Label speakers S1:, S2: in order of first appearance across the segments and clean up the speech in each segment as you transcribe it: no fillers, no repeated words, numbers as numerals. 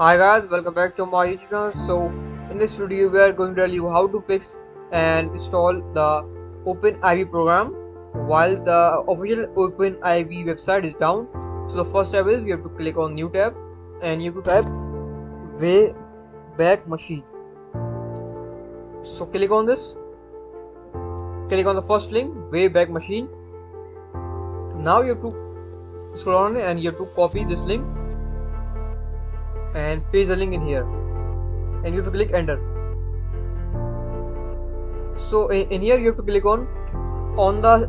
S1: Hi guys, welcome back to my YouTube channel. So in this video we are going to tell you how to fix and install the OpenIV program while the official OpenIV website is down. So the first step is we have to click on new tab and you have to type Wayback Machine. So click on this, click on the first link, Wayback Machine. Now you have to scroll on it and you have to copy this link and paste the link in here and you have to click enter. So in here you have to click on the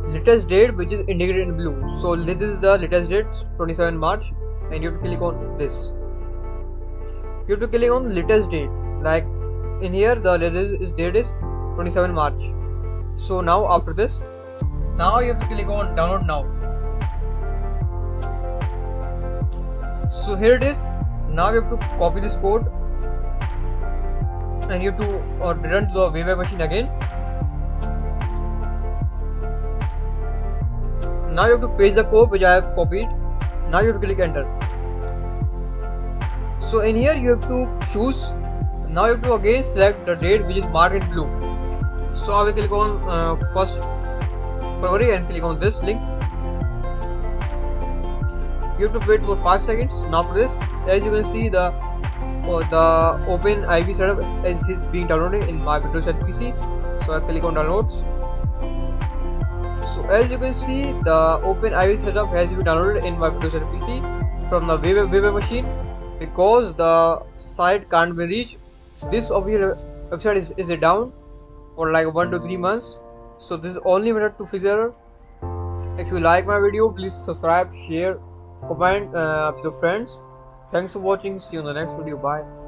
S1: latest date which is indicated in blue. So this is the latest date, 27 March, and you have to click on this. You have to click on the latest date, like in here the latest date is 27 March. So now after this, now you have to click on download now. So here it is. Now you have to copy this code and you have to return to the Wayback Machine again. Now you have to paste the code which I have copied. Now you have to click enter. So in here you have to choose. Now you have to again select the date which is marked in blue. So I will click on 1st February and click on this link. You have to wait for 5 seconds. Now for this, as you can see, the OpenIV setup is being downloaded in my Windows and PC. So I click on downloads. So as you can see, the OpenIV setup has been downloaded in my Windows and PC from the Wayback Machine. Because the site can't be reached, this official website is down for like 1 to 3 months. So this is only method to fix error. If you like my video, please subscribe, share, comment with your friends. Thanks for watching. See you in the next video. Bye.